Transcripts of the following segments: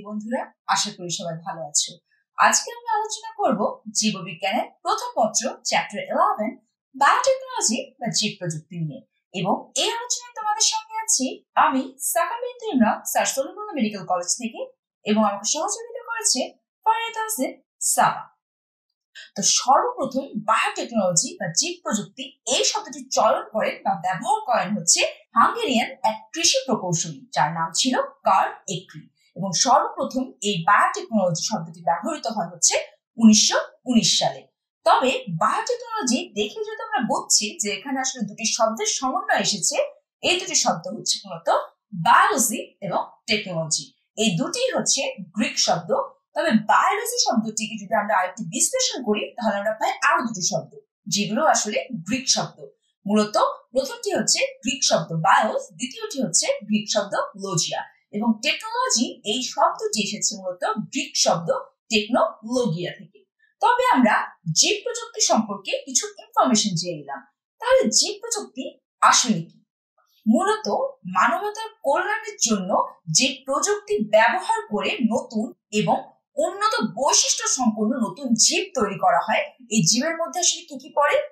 বন্ধুরা, আশা করি সবাই ভালো আছো। আজকে আমরা আলোচনা করব জীববিজ্ঞানের প্রথম পত্র চ্যাপ্টার 11 বায়োটেকনোলজি বা জীব প্রযুক্তি নিয়ে। এবং এই আলোচনায় তোমাদের সঙ্গে আছি আমি সাকা বিনতে Imran, sir Salimullah medical college থেকে, এবং আমাকে সহযোগিতা করেছে ফারিয়া তাহসিন সাবা। তো সর্বপ্রথম বায়োটেকনোলজি বা জীব প্রযুক্তি এই শব্দটি চয়ন করেন বা ব্যবহার করেন হচ্ছে হাঙ্গেরিয়ান এক কৃষি প্রকৌশলী, যার নাম ছিল কার্ল একরি। এবং সর্বপ্রথম এই বায়োটেকনোলজি শব্দটি ব্যবহৃত হয় হচ্ছে 1919 সালে। তবে বায়োটেকনোলজি দেখে যদি আমরা বুঝছি যে এখানে আসলে দুটি শব্দের সমন্বয় এসেছে, এই দুটি শব্দ হচ্ছে মূলত বায়োলজি এবং টেকনোলজি। এই দুটি হচ্ছে গ্রিক শব্দ। তবে বায়োলজি শব্দটিকে যদি আমরা আরেকটু বিশ্লেষণ করি তাহলে আমরা পাই আরো দুটি শব্দ, যেগুলো আসলে গ্রিক শব্দ। মূলত প্রথমটি হচ্ছে গ্রিক শব্দ বায়োস, দ্বিতীয়টি হচ্ছে গ্রিক শব্দ লজিয়া। এবং টেকনোলজি এই শব্দটি এসেছে মূলত গ্রিক শব্দ টেকনোলজিয়া থেকে। তবে আমরা জীব প্রযুক্তি সম্পর্কে কিছু ইনফরমেশন জেনে নিলাম। তাহলে জীব প্রযুক্তি আসলে কি? মূলত মানবতার কল্যাণের জন্য যে প্রযুক্তি ব্যবহার করে নতুন এবং উন্নত বৈশিষ্ট্য সম্পন্ন নতুন জীব তৈরি করা হয়। এই জীবের মধ্যে আসলে কি কি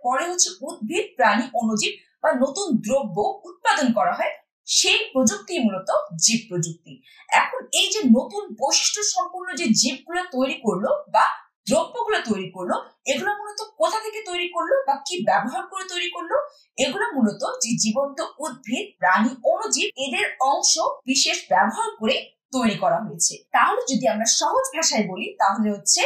পরে হচ্ছে উদ্ভিদ, প্রাণী, অণুজীব বা নতুন দ্রব্য উৎপাদন করা হয়, সেই প্রযুক্তি মূলত জীব প্রযুক্তি। এখন এই যে নতুন বৈশিষ্ট্য সম্পন্ন যে জীবগুলো তৈরি করলো বা দ্রব্যগুলো তৈরি করলো, এগুলো মূলত কোথা থেকে তৈরি করলো বা কি ব্যবহার করে তৈরি করলো? এগুলো মূলত যে জীবন্ত উদ্ভিদ, প্রাণী, অণুজীব এদের অংশ বিশেষ ব্যবহার করে তৈরি করা হয়েছে। তাহলে যদি আমরা সহজ ভাষায় বলি তাহলে হচ্ছে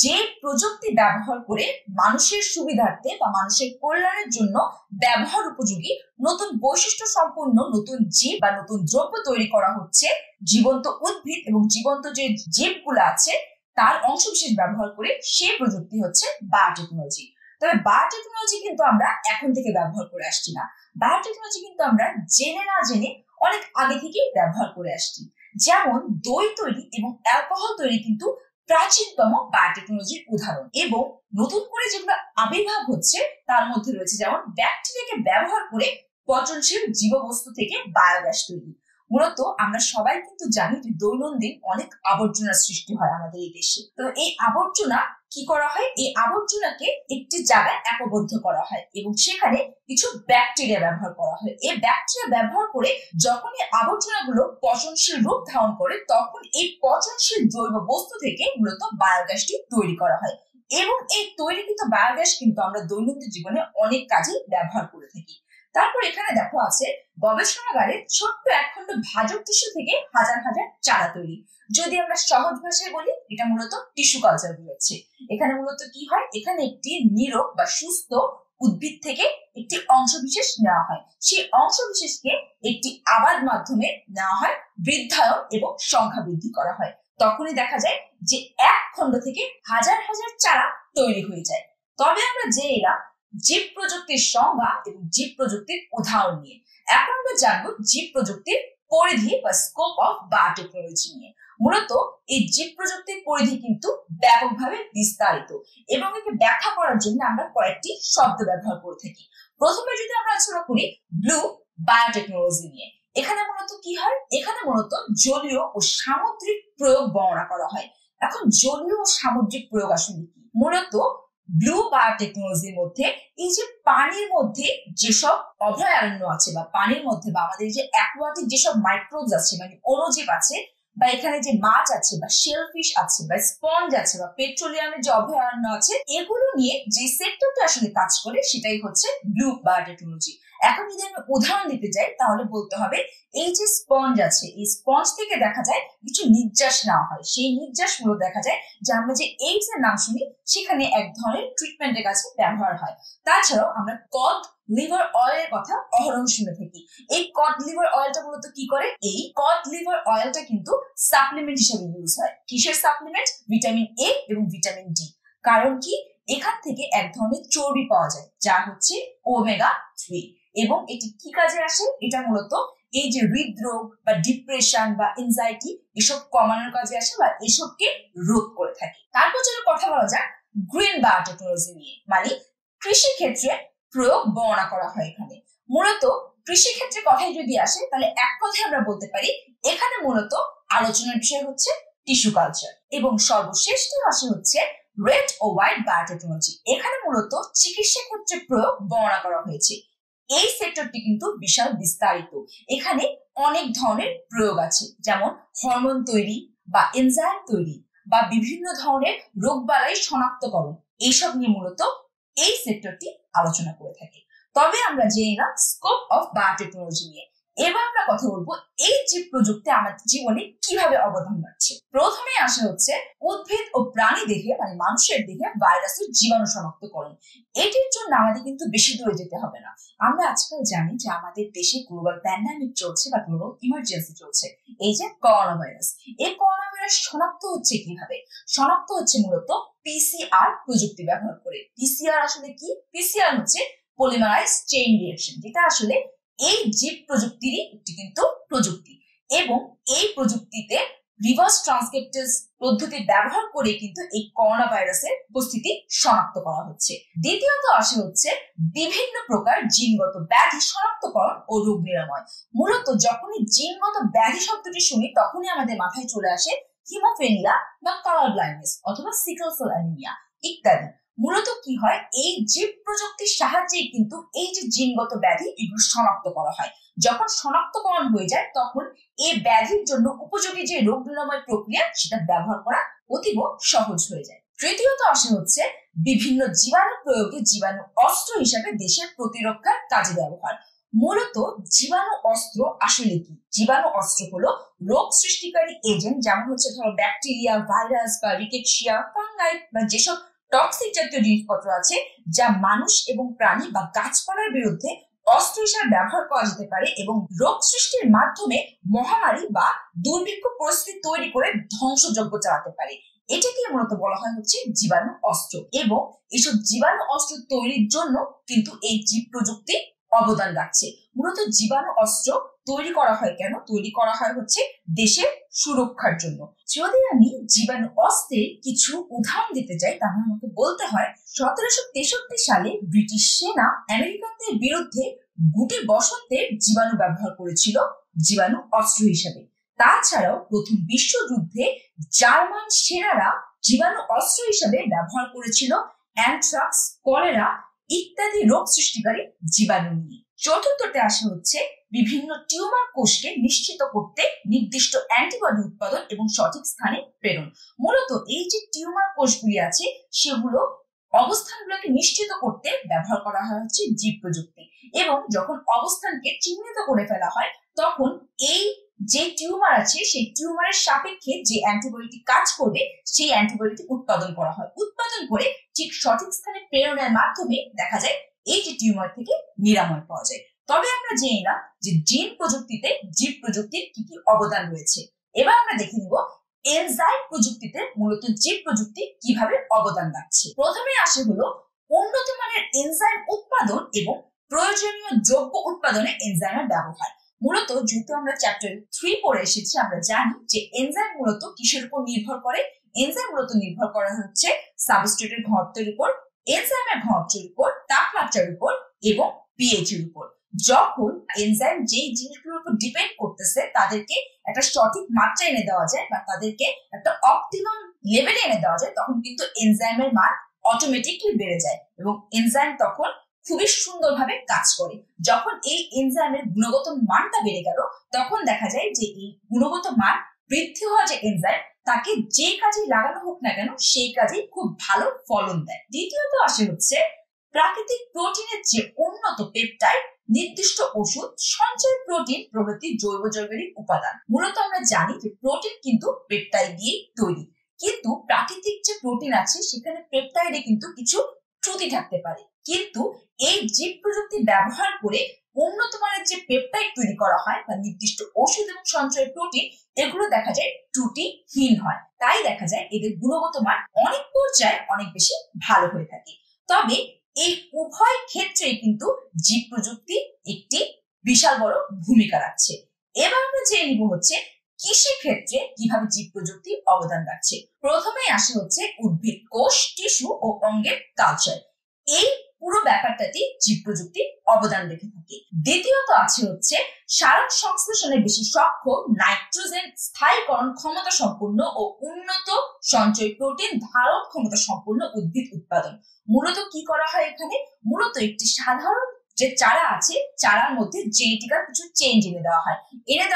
যে প্রযুক্তি ব্যবহার করে মানুষের সুবিধার্থে বা মানুষের কল্যাণের জন্য ব্যবহার উপযোগী নতুন বৈশিষ্ট্য সম্পন্ন নতুন জীব বা নতুন দ্রব্য তৈরি করা হচ্ছে, জীবন্ত উদ্ভিদ এবং জীবন্ত যে জীবগুলো আছে তার অংশবিশেষ ব্যবহার করে, সেই প্রযুক্তি হচ্ছে বায়োটেকনোলজি। তবে বায়োটেকনোলজি কিন্তু আমরা এখন থেকে ব্যবহার করে আসছি না। বায়োটেকনোলজি কিন্তু আমরা জেনে না জেনে অনেক আগে থেকেই ব্যবহার করে আসছি। যেমন দই তৈরি এবং অ্যালকোহল তৈরি কিন্তু প্রাচীনতম বায়োটেকনোলজির উদাহরণ। এবং নতুন করে যেগুলো আবির্ভাব হচ্ছে তার মধ্যে রয়েছে যেমন ব্যাকটেরিয়াকে ব্যবহার করে পচনশীল জীববস্তু থেকে বায়োগ্যাস তৈরি। মূলত আমরা সবাই কিন্তু জানি যে দৈনন্দিন অনেক আবর্জনার সৃষ্টি হয় আমাদের এই দেশে। তো এই আবর্জনা কি করা হয়? এই আবর্জনাকে একটি জায়গায় একবদ্ধ করা হয় এবং সেখানে কিছু ব্যাকটেরিয়া ব্যবহার করা হয়। এই ব্যাকটেরিয়া ব্যবহার করে যখন এই আবর্জনাগুলো পচনশীল রূপ ধারণ করে, তখন এই পচনশীল জৈব বস্তু থেকে মূলত বায়োগ্যাসটি তৈরি করা হয়। এবং এই তৈরিকৃত বায়োগ্যাস কিন্তু আমরা দৈনন্দিন জীবনে অনেক কাজে ব্যবহার করে থাকি। তারপর এখানে দেখো আছে গবেষণাগারে ছোট্ট একখণ্ড ভাজক টিস্যু থেকে হাজার হাজার চারা তৈরি। যদি আমরা সহজ ভাষায় বলি, এটা মূলত টিস্যু কালচার রয়েছে। এখানে মূলত কি হয়? এখানে একটি নিরোগ বা সুস্থ উদ্ভিদ থেকে একটি অংশবিশেষ নেওয়া হয়, সেই অংশবিশেষকে একটি আবাদ মাধ্যমে নেওয়া হয়, বৃদ্ধায়ন এবং সংখ্যা বৃদ্ধি করা হয়। তখনই দেখা যায় যে এক খণ্ড থেকে হাজার হাজার চারা তৈরি হয়ে যায়। তবে আমরা যে এলাম জীব প্রযুক্তির সংজ্ঞা এবং জীব প্রযুক্তির উদাহরণ নিয়ে। এখন আমরা জানবো জীব প্রযুক্তির পরিধি বা স্কোপ অফ বায়োটেকনোলজি নিয়ে। মূলত এই জীব প্রযুক্তির পরিধি কিন্তু ব্যাপকভাবে বিস্তারিত এবং একে ব্যাখ্যা করার জন্য আমরা কয়েকটি শব্দ ব্যবহার করে থাকি। প্রথমে যদি আমরা আলোচনা করি ব্লু বায়োটেকনোলজি নিয়ে, এখানে মূলত কি হয়? এখানে মূলত জলীয় ও সামুদ্রিক প্রয়োগ বর্ণনা করা হয়। এখন জলীয় ও সামুদ্রিক প্রয়োগ আসলে কি? মূলত ব্লু বায়োটেকনোলজির মধ্যে এই যে পানির মধ্যে যেসব অভয়ারণ্য আছে বা পানির মধ্যে বা আমাদের যে অ্যাকোয়াটিক যেসব মাইক্রোবস আছে, মানে অণুজীব আছে, বা এখানে যে মাছ আছে বা শেলফিশ আছে বা স্পঞ্জ আছে বা পেট্রোলিয়ামের যে অভয়ারণ্য আছে, এগুলো নিয়ে যে সেক্টরটা আসলে কাজ করে সেটাই হচ্ছে ব্লু বায়োটেকনোলজি। এখন যদি আমি উদাহরণ দিতে যাই তাহলে বলতে হবে এই যে স্পঞ্জ আছে, এই স্পঞ্জ থেকে দেখা যায় কিছু নির্যাস নেওয়া হয়। সেই নির্যাস গুলো দেখা যায় যে আমরা যে এইডস এর নাম শুনি সেখানে এক ধরনের ট্রিটমেন্টের কাছে ব্যবহার হয়। তাছাড়াও আমরা কড লিভার অয়েলের কথা অহরহ শুনে থাকি। এই কড লিভার অয়েলটা মূলত কি করে? এই কড লিভার অয়েলটা কিন্তু সাপ্লিমেন্ট হিসেবে ইউজ হয়। কিসের সাপ্লিমেন্ট? ভিটামিন এ এবং ভিটামিন ডি। কারণ কি? এখান থেকে এক ধরনের চর্বি পাওয়া যায় যা হচ্ছে ওমেগা 3। এবং এটি কি কাজে আসে? এটা মূলত এই যে হৃদরোগ বা ডিপ্রেশন বা এনজাইটি এসব কমানোর কাজে আসে বা এসবকে রোধ করে থাকে। তারপর যদি কথা বলা যাক গ্রিন বায়োটেকনোলজি নিয়ে, মানে কৃষি ক্ষেত্রে প্রয়োগ বর্ণনা করা হয়। এখানে মূলত কৃষি ক্ষেত্রে কথাই যদি আসে তাহলে এক কথায় আমরা বলতে পারি এখানে মূলত আলোচনার বিষয় হচ্ছে টিস্যু কালচার, এবং সর্বশেষটি আসে হচ্ছে রেড ও হোয়াইট বায়োটেকনোলজি। এখানে মূলত চিকিৎসা ক্ষেত্রে প্রয়োগ বর্ণনা করা হয়েছে। এই সেক্টরটি কিন্তু বিশাল বিস্তারিত, এখানে অনেক ধরনের প্রয়োগ আছে, যেমন হরমোন তৈরি বা এনজাইম তৈরি বা বিভিন্ন ধরনের রোগবালাই শনাক্তকরণ, এইসব নিয়ে মূলত এই সেক্টরটি আলোচনা করে থাকে। তবে আমরা জেনে নিলাম স্কোপ অফ বায়োটেকনোলজি নিয়ে। এবার আমরা কথা বলবো এই জীব প্রযুক্তি আমাদের জীবনে কিভাবে অবদান রাখছে। প্রথমে আসা হচ্ছে উদ্ভিদ ও প্রাণী দেহে মানে মানুষের দেহে ভাইরাসের জীবাণু শনাক্তকরণ। এটির জন্য আমাদের কিন্তু বেশি দূরে যেতে হবে না। আমরা আজকাল জানি যে আমাদের দেশে গ্লোবাল প্যান্ডামিক চলছে বা গ্লোবাল ইমার্জেন্সি চলছে, এই যে করোনা ভাইরাস। এই করোনা ভাইরাস শনাক্ত হচ্ছে কিভাবে? শনাক্ত হচ্ছে মূলত পিসিআর প্রযুক্তি ব্যবহার করে। পিসিআর আসলে কি? পিসিআর হচ্ছে পলিমারাইজ চেইন রিঅ্যাকশন, যেটা আসলে এই জীব প্রযুক্তিরই একটি কিন্তু প্রযুক্তি, এবং এই প্রযুক্তিতে রিভার্স ট্রান্সক্রিপ্টেজ পদ্ধতি ব্যবহার করে কিন্তু এই করোনা ভাইরাসের উপস্থিতি শনাক্ত করা হচ্ছে। দ্বিতীয়ত আসে হচ্ছে বিভিন্ন প্রকার জিনগত ব্যাধি শনাক্তকরণ ও রোগ নিরাময়। মূলত যখনই জিনগত ব্যাধি শব্দটি শুনি তখনই আমাদের মাথায় চলে আসে হিমোফিলিয়া বা কালার ব্লাইন্ডনেস অথবা সিকল সেল অ্যানিমিয়া ইত্যাদি। মূলত কি হয়, এই জীব প্রযুক্তির সাহায্যে কিন্তু এই যে জিনগত ব্যাধি এগুলো শনাক্ত করা হয়। যখন শনাক্তকরণ হয়ে যায় তখন এই ব্যাধির জন্য উপযোগী যে রোগ নিরাময় প্রক্রিয়া সেটা ব্যবহার করা অতীব সহজ হয়ে যায়। তৃতীয়ত আসে হচ্ছে বিভিন্ন জীবাণু প্রয়োগে জীবাণু অস্ত্র হিসাবে দেশের প্রতিরক্ষার কাজে ব্যবহার। মূলত জীবাণু অস্ত্র আসলে কি? জীবাণু অস্ত্র হলো রোগ সৃষ্টিকারী এজেন্ট, যেমন হচ্ছে ধরো ব্যাকটেরিয়া, ভাইরাস বা রিকেটশিয়া, ফাঙ্গাই বা যেসব টক্সিক জাতীয় জিনিসপত্র আছে যা মানুষ এবং প্রাণী বা গাছপালার বিরুদ্ধে অস্ত্র হিসেবে ব্যবহার করা যেতে পারে এবং রোগ সৃষ্টির মাধ্যমে মহামারী বা দুর্ভিক্ষ পরিস্থিতি তৈরি করে ধ্বংসযজ্ঞ চালাতে পারে। এটাকে মূলত বলা হয় হচ্ছে জীবাণু অস্ত্র, এবং এইসব জীবাণু অস্ত্র তৈরির জন্য কিন্তু এই জীব প্রযুক্তি অবদান রাখছে। মূলত জীবাণু অস্ত্র তৈরি করা হয় কেন? তৈরি করা হয় হচ্ছে দেশের সুরক্ষার জন্য। যদি আমি জীবাণু অস্ত্রের কিছু উদাহরণ দিতে চাই তাহলে আমাকে বলতে হয় 1763 সালে ব্রিটিশ সেনা আমেরিকানদের বিরুদ্ধে গুটি বসন্তের জীবাণু ব্যবহার করেছিল জীবাণু অস্ত্র হিসেবে। তাছাড়াও প্রথম বিশ্বযুদ্ধে জার্মান সেনারা জীবাণু অস্ত্র হিসেবে ব্যবহার করেছিল অ্যানথ্রাক্স, কলেরা ইত্যাদি রোগ সৃষ্টিকারী জীবাণু নিয়ে। চতুর্থতে আসা হচ্ছে বিভিন্ন টিউমার কোষকে নিশ্চিত করতে নির্দিষ্ট অ্যান্টিবডি উৎপাদন এবং সঠিক স্থানে প্রেরণ। মূলত এই যে টিউমার কোষগুলি আছে সেগুলো অবস্থানগুলোকে নিশ্চিত করতে ব্যবহার করা হয় হচ্ছে জীব প্রযুক্তি, এবং যখন অবস্থানকে চিহ্নিত করে ফেলা হয় তখন এই যে টিউমার আছে সেই টিউমারের সাপেক্ষে যে অ্যান্টিবডিটি কাজ করবে সেই অ্যান্টিবডিটি উৎপাদন করা হয়। উৎপাদন করে ঠিক সঠিক স্থানে প্রেরণের মাধ্যমে দেখা যায় এই যে টিউমার থেকে নিরাময় পাওয়া যায়। তবে আমরা জেনে না যে জিন প্রযুক্তিতে জীব প্রযুক্তির কি কি অবদান রয়েছে। এবার আমরা দেখে নিব এনজাইম প্রযুক্তিতে মূলত জীব প্রযুক্তি কিভাবে অবদান রাখছে। প্রথমে আসে হলো উন্নত মানের এনজাইম উৎপাদন এবং প্রয়োজনীয় দ্রব্য উৎপাদনে এনজাইমের ব্যবহার। মূলত যেহেতু আমরা চ্যাপ্টার 3 পড়ে এসেছি আমরা জানি যে এনজাইম মূলত কিসের উপর নির্ভর করে। এনজাইম মূলত নির্ভর করা হচ্ছে সাবস্ট্রেটের ঘনত্বের উপর, এনজাইমের ঘনত্বের উপর, তাপমাত্রার উপর এবং পিএইচ এর উপর। যখন এনজাইম যেই জিনিসগুলোর উপর ডিপেন্ড করতেছে তাদেরকে একটা সঠিক মাত্রা এনে দেওয়া যায় বা তাদেরকে একটা অপটিমাম লেভেলে এনে দেওয়া যায় তখন কিন্তু এনজাইমের মান অটোমেটিকলি বেড়ে যায় এবং এনজাইম তখন খুবই সুন্দরভাবে কাজ করে। যখন এই এনজাইমের গুণগত মানটা বেড়ে গেল তখন দেখা যায় যে এই গুণগত মান বৃদ্ধি হওয়া যে এনজাইম তাকে যে কাজে লাগানো হোক না কেন সেই কাজে খুব ভালো ফলন দেয়। দ্বিতীয়ত আসে হচ্ছে প্রাকৃতিক প্রোটিনের যে উন্নত পেপটাইড, নির্দিষ্ট ওষুধ, সঞ্চয় প্রোটিন প্রভৃতি জৈব যৌগিক উপাদান। মূলত আমরা জানি যে প্রোটিন কিন্তু পেপটাইড দিয়ে তৈরি, কিন্তু প্রাকৃতিক যে প্রোটিন আছে সেখানে পেপটাইডে কিন্তু কিছু ত্রুটি থাকতে পারে, কিন্তু এই জীব প্রযুক্তি ব্যবহার করে উন্নত মানের যে পেপটাইড তৈরি করা হয় বা নির্দিষ্ট ওষুধ এবং সঞ্চয় প্রোটিন এগুলো দেখা যায় ত্রুটিহীন হয়। তাই দেখা যায় এদের গুণগত মান অনেক পর্যায়ে অনেক বেশি ভালো হয়ে থাকে। তবে এই উভয় ক্ষেত্রেই কিন্তু জীব প্রযুক্তি একটি বিশাল বড় ভূমিকা রাখছে। এবার আমরা জেনে নিব হচ্ছে কৃষি ক্ষেত্রে কিভাবে জীব প্রযুক্তি অবদান রাখছে। প্রথমেই আসে হচ্ছে উদ্ভিদ কোষ, টিস্যু ও অঙ্গের কালচার। এই পুরো ব্যাপারটা ব্যাপারটাতে জীব প্রযুক্তি অবদান রেখে থাকে। দ্বিতীয়ত আছে হচ্ছে সালোক সংশ্লেষণে বেশি সক্ষম, নাইট্রোজেন স্থায়ীকরণ ক্ষমতা সম্পন্ন ও উন্নত সঞ্চয় প্রোটিন ধারণ ক্ষমতা সম্পন্ন উদ্ভিদ উৎপাদন। মূলত কি করা হয় এখানে? মূলত একটি সাধারণ যে চারা আছে, চারার মধ্যে জেনেটিক্যাল কিছু চেঞ্জ এনে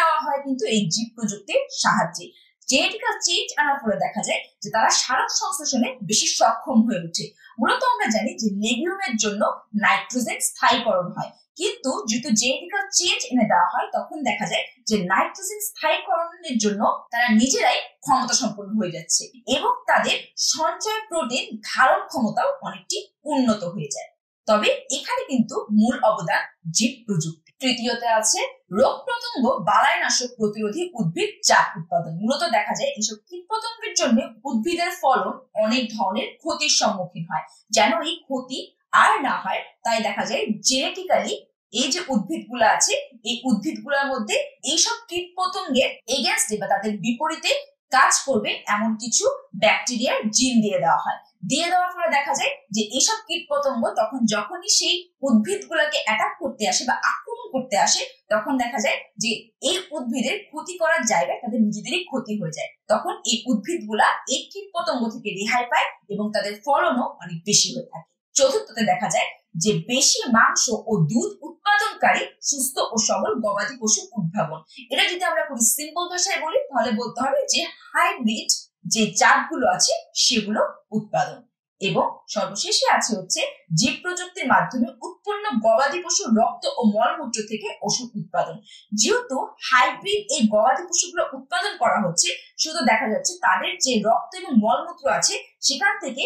দেওয়া হয় কিন্তু এই জীব প্রযুক্তির সাহায্যে। জেনেটিক্যাল চেঞ্জ আনার ফলে দেখা যায় যে তারা সালোক সংশ্লেষণে বেশি সক্ষম হয়ে ওঠে। মূলত আমরা জানি যে লেগুমের জন্য নাইট্রোজেন স্থায়ীকরণ হয়, কিন্তু যেহেতু জেনেটিক্যাল চেঞ্জ এনে দেওয়া হয় তখন দেখা যায় যে নাইট্রোজেন স্থায়ীকরণের জন্য তারা নিজেরাই ক্ষমতা সম্পন্ন হয়ে যাচ্ছে এবং তাদের সঞ্চয় প্রোটিন ধারণ ক্ষমতাও অনেকটি উন্নত হয়ে যায়। তবে এখানে কিন্তু মূল অবদান জীব প্রযুক্তি। তৃতীয়তে আছে রোগ পতঙ্গ বালাইনাশক প্রতিরোধী উদ্ভিদ জাত উৎপাদন। মূলত দেখা যায় এইসব কীট পতঙ্গের জন্য উদ্ভিদের ফলন অনেক ধরনের ক্ষতির সম্মুখীন হয়। যেন এই ক্ষতি আর না হয় তাই দেখা যায় জেনেটিক্যালি এই যে উদ্ভিদগুলো আছে এই উদ্ভিদগুলোর মধ্যে এইসব কীট পতঙ্গের এগেইনস্টে বা তাদের বিপরীতে কাজ করবে এমন কিছু ব্যাকটেরিয়ার জিন দিয়ে দেওয়া হয়। দিয়ে দেওয়ার ফলে দেখা যায় যে এইসব কীট পতঙ্গ তখন যখনই সেই উদ্ভিদগুলোকে অ্যাটাক করতে আসে বা আক্রমণ করতে আসে তখন দেখা যায় যে এই উদ্ভিদের ক্ষতি করার জায়গায় তাদের নিজেদেরই ক্ষতি হয়ে যায়। তখন এই উদ্ভিদগুলা এই কীট পতঙ্গ থেকে রেহাই পায় এবং তাদের ফলনও অনেক বেশি হয়ে থাকে। চতুর্থতে দেখা যায় যে বেশি মাংস ও দুধ উৎপাদনকারী সুস্থ ও সবল গবাদি পশু উদ্ভাবন। এটা যদি আমরা খুব সিম্পল ভাষায় বলি তাহলে বলতে হবে যে হাইব্রিড যে জাতগুলো আছে সেগুলো উৎপাদন। এবং সর্বশেষে আছে হচ্ছে জীব প্রযুক্তির মাধ্যমে উৎপন্ন গবাদি পশুর রক্ত ও মলমূত্র থেকে ওষুধ উৎপাদন। যেহেতু হাইব্রিড এই গবাদি পশুগুলো উৎপাদন করা হচ্ছে, শুধু দেখা যাচ্ছে তাদের যে রক্ত এবং মলমূত্র আছে সেখান থেকে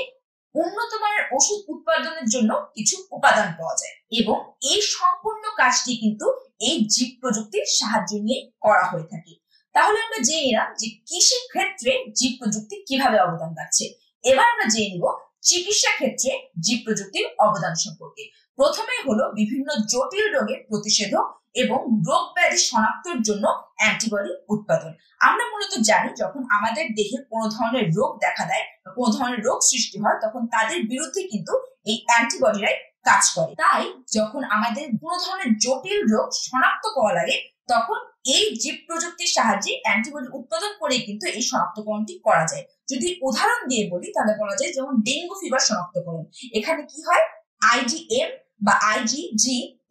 উন্নত মানের ওষুধ উৎপাদনের জন্য কিছু উপাদান পাওয়া যায় এবং এই সম্পূর্ণ কাজটি কিন্তু এই জীব প্রযুক্তির সাহায্য নিয়ে করা হয়ে থাকে। তাহলে আমরা জেনে নিলাম যে কৃষি ক্ষেত্রে জীব প্রযুক্তি কিভাবে অবদান রাখছে। এবার আমরা জেনে নিব চিকিৎসা ক্ষেত্রে জীব প্রযুক্তির অবদান সম্পর্কে। প্রথমেই হলো বিভিন্ন জটিল রোগের প্রতিষেধক এবং রোগ ব্যাধি শনাক্তের জন্য অ্যান্টিবডি উৎপাদন। আমরা মূলত জানি যখন আমাদের দেহে কোনো ধরনের রোগ দেখা দেয় বা কোনো ধরনের রোগ সৃষ্টি হয় তখন তাদের বিরুদ্ধে কিন্তু এই অ্যান্টিবডিরাই কাজ করে। তাই যখন আমাদের কোনো ধরনের জটিল রোগ শনাক্ত করা লাগে তখন এই জীব প্রযুক্তির সাহায্যে অ্যান্টিবডি উৎপাদন করে কিন্তু এই শনাক্তকরণটি করা যায়। যদি উদাহরণ দিয়ে বলি তাহলে বলা যায় যেমন ডেঙ্গু ফিভার শনাক্তকরণ, এখানে কি হয় IgM বা IgG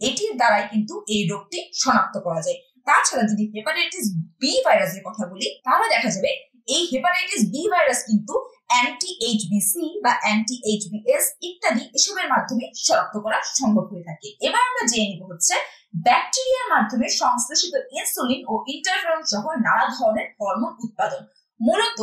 এটির দ্বারাই কিন্তু এই রোগটি শনাক্ত করা যায়। তাছাড়া যদি হেপাটাইটিস বি ভাইরাসের কথা বলি তাহলে দেখা যাবে এই হেপাটাইটিস বি ভাইরাস কিন্তু anti-HBC বা anti-HBS ইত্যাদি এসবের মাধ্যমে শনাক্ত করা সম্ভব হয়ে থাকে। এবার আমরা জেনে নিব হচ্ছে ব্যাকটেরিয়ার মাধ্যমে সংশ্লেষিত ইনসুলিন ও ইন্টারফেরন সহ নানা ধরনের হরমোন উৎপাদন। মূলত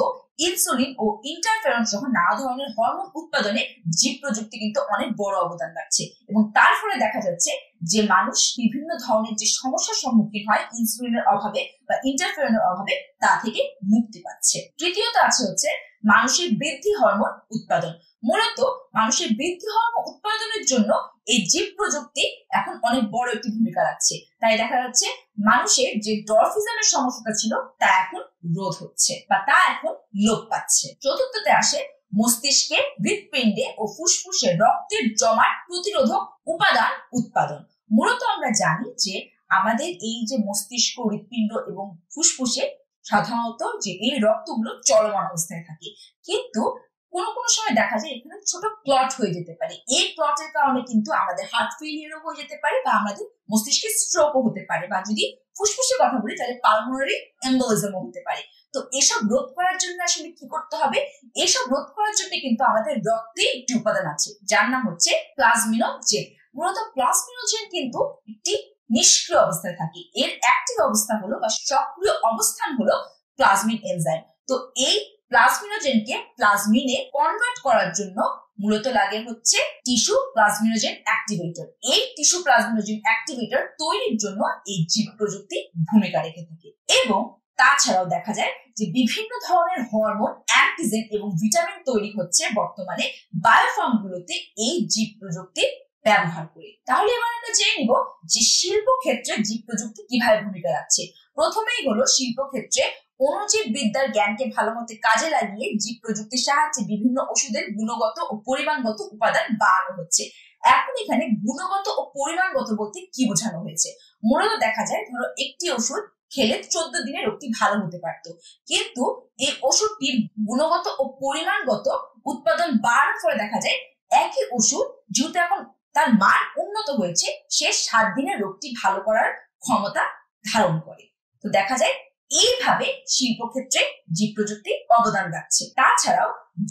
ইনসুলিন ও ইন্টারফেরন সহ নানা ধরনের হরমোন উৎপাদনে জীব প্রযুক্তি কিন্তু অনেক বড় অবদান রাখছে এবং তার ফলে দেখা যাচ্ছে যে মানুষ বিভিন্ন ধরনের যে সমস্যার সম্মুখীন হয় ইনসুলিনের অভাবে বা ইন্টারফেরনের অভাবে তা থেকে মুক্তি পাচ্ছে। তৃতীয়ত আছে হচ্ছে মানুষের বৃদ্ধি হরমোন উৎপাদন। মূলত মানুষের বৃদ্ধি হরমোন উৎপাদনের জন্য এই জীব প্রযুক্তি এখন অনেক বড় একটি ভূমিকা রাখছে। তাই দেখা যাচ্ছে মানুষের যে ডরফিজমের সমস্যাটা ছিল তা এখন রোধ হচ্ছে বা তা এখন লোপ পাচ্ছে। চতুর্থতে আসে মস্তিষ্কে, হৃৎপিণ্ডে ও ফুসফুসে রক্তের জমাট প্রতিরোধক উপাদান উৎপাদন। মূলত আমরা জানি যে আমাদের এই যে মস্তিষ্ক, হৃৎপিণ্ড এবং ফুসফুসে সাধারণত যে এই রক্তগুলো চলমান অবস্থায় থাকে, কিন্তু কোনো কোনো সময় দেখা যায় এখানে ছোট ক্লট হয়ে যেতে পারে। এই ক্লটের কারণে কিন্তু আমাদের হার্ট ফেলিয়ারও হয়ে যেতে পারে বা আমাদের মস্তিষ্কে স্ট্রোকও হতে পারে, বা যদি ফুসফুসের কথা বলি তাহলে পালমোনারি এম্বোলিজমও হতে পারে। তো এসব রোধ করার জন্য আসলে কি করতে হবে? এসব রোধ করার জন্য কিন্তু আমাদের রক্তে একটি উপাদান আছে যার নাম হচ্ছে প্লাজমিনোজেন। মূলত প্লাজমিনোজেন কিন্তু একটি নিষ্ক্রিয় অবস্থায় থাকে, এর অ্যাক্টিভ অবস্থা হলো বা সক্রিয় অবস্থান হলো প্লাজমিন এনজাইম। তো এই প্লাজমিনোজেনকে প্লাজমিনে কনভার্ট করার জন্য মূলত লাগে হচ্ছে টিস্যু প্লাজমিনোজেন অ্যাক্টিভেটর। এই টিস্যু প্লাজমিনোজেন অ্যাক্টিভেটর তৈরির জন্য এই জীব প্রযুক্তি ভূমিকা রেখে থাকে। এবং তাছাড়াও দেখা যায় যে বিভিন্ন ধরনের হরমোন, অ্যান্টিজেন এবং ভিটামিন তৈরি হচ্ছে বর্তমানে বায়োফার্মগুলোতে এই জীব প্রযুক্তির ব্যবহার করে। তাহলে এবার আমরা জেনে নিব যে শিল্প ক্ষেত্রে জীব প্রযুক্তি কিভাবে ভূমিকা রাখছে। প্রথমেই হলো শিল্প ক্ষেত্রে অণুজীব বিদ্যার জ্ঞানকে ভালোমতো কাজে লাগিয়ে জীব প্রযুক্তির সাহায্যে বিভিন্ন ওষুধের গুণগত ও পরিমাণগত উপাদান বাড়ানো হচ্ছে। এখন এখানে গুণগত ও পরিমাণগত বলতে কি বোঝানো হয়েছে? মূলত দেখা যায় ধরো একটি ওষুধ খেলে 14 দিনে রোগটি ভালো হতে পারতো, কিন্তু এই ওষুধটির গুণগত ও পরিমাণগত উৎপাদন বাড়ার ফলে দেখা যায় একই ওষুধ যেহেতু এখন তার মান উন্নত হয়েছে, সে 7 দিনে রোগটি ভালো করার ক্ষমতা ধারণ করে। তো দেখা যায় এইভাবে শিল্পক্ষেত্রে জীব প্রযুক্তি অবদান রাখছে। তাছাড়াও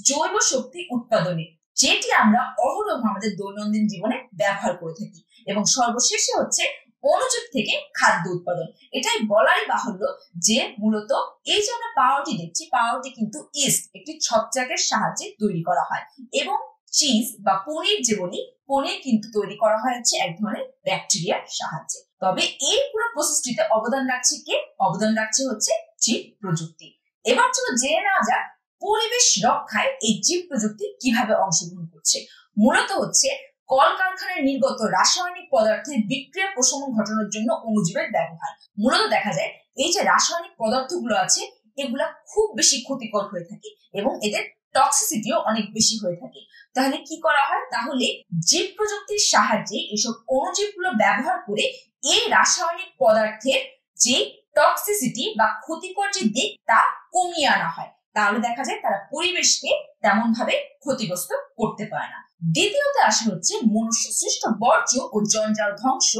জৈব শক্তি উৎপাদনে, যেটি আমরা অহরহ আমাদের দৈনন্দিন জীবনে ব্যবহার করে থাকি, এবং সর্বশেষে হচ্ছে অণুজীব থেকে খাদ্য উৎপাদন। এটাই বলাই বাহুল্য যে মূলত এই যে আমরা পাউরুটি দেখছি, পাউরুটি কিন্তু ইস্ট একটি ছত্রাকের সাহায্যে তৈরি করা হয়, এবং চিজ বা পনির যে বলি, পনির কিন্তু তৈরি করা হয় হচ্ছে এক ধরনের ব্যাকটেরিয়ার সাহায্যে। তবে এই পুরো প্রসেসটিতে অবদান রাখছে কে? অবদান রাখছে হচ্ছে জীব প্রযুক্তি। এবার চলো জেনে নেওয়া যাক পরিবেশ রক্ষায় এই জীব প্রযুক্তি কিভাবে অংশগ্রহণ করছে। মূলত হচ্ছে কলকারখানায় নির্গত রাসায়নিক পদার্থের বিক্রিয়া প্রশমন ঘটানোর জন্য অণুজীবের ব্যবহার। মূলত দেখা যায় এই যে রাসায়নিক পদার্থগুলো আছে, এগুলা খুব বেশি ক্ষতিকর হয়ে থাকে এবং এদের টক্সিসিটিও অনেক বেশি হয়ে থাকে। তাহলে কি করা হয়? তাহলে জীব প্রযুক্তির সাহায্যে এসব অণুজীবগুলো ব্যবহার করে এই রাসায়নিক পদার্থের যে টক্সিসিটি বা ক্ষতিকর যে দিক তা কমিয়ে আনা হয়। তাহলে দেখা যায় তারা পরিবেশকে তেমন ভাবে ক্ষতিগ্রস্ত করতে পারে না। দ্বিতীয়ত আসে হচ্ছে মনুষ্য সৃষ্ট বর্জ্য ও জঞ্জাল ধ্বংস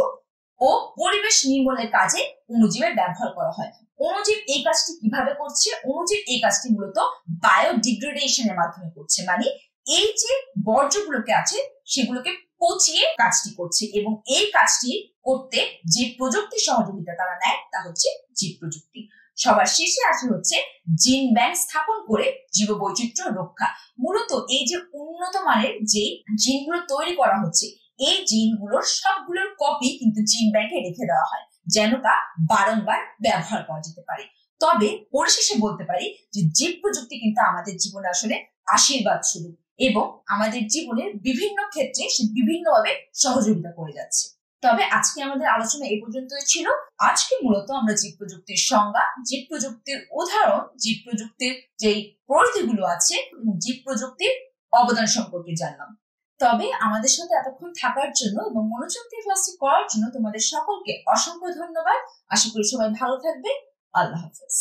ও পরিবেশ নির্মূলের কাজে অণুজীবের ব্যবহার করা হয়। অণুজীব এই কাজটি কিভাবে করছে? অণুজীব এই কাজটি মূলত বায়োডিগ্রেডেশনের মাধ্যমে করছে, মানে এই যে বর্জ্যগুলোকে আছে সেগুলোকে পচিয়ে কাজটি করছে, এবং এই কাজটি করতে যে প্রযুক্তি সহযোগিতা তারা নেয় তা হচ্ছে জীব প্রযুক্তি। সবার শেষে আসে হচ্ছে জিন ব্যাংক স্থাপন করে জীববৈচিত্র্য রক্ষা। মূলত এই যে উন্নত মানের যে জিনগুলো তৈরি করা হচ্ছে, এই জিনগুলোর সবগুলোর কপি কিন্তু জিন ব্যাংকে রেখে দেওয়া হয়, যেন তা বারংবার ব্যবহার করা যেতে পারে। তবে পরিশেষে বলতে পারি যে জীব প্রযুক্তি কিন্তু আমাদের জীবনে আসলে আশীর্বাদ স্বরূপ, এবং আমাদের জীবনের বিভিন্ন ক্ষেত্রে সে বিভিন্নভাবে সহযোগিতা করে যাচ্ছে। তবে আজকে আমাদের আলোচনা এই পর্যন্তই ছিল। আজকে মূলত আমরা জীব প্রযুক্তির সংজ্ঞা, জীব প্রযুক্তির উদাহরণ, জীব প্রযুক্তির যেই পরিধিগুলো আছে এবং জীব প্রযুক্তির অবদান সম্পর্কে জানলাম। তবে আমাদের সাথে এতক্ষণ থাকার জন্য এবং মনোযোগ দিয়ে ক্লাসটি করার জন্য তোমাদের সকলকে অসংখ্য ধন্যবাদ। আশা করি সবাই ভালো থাকবে। আল্লাহ হাফেজ।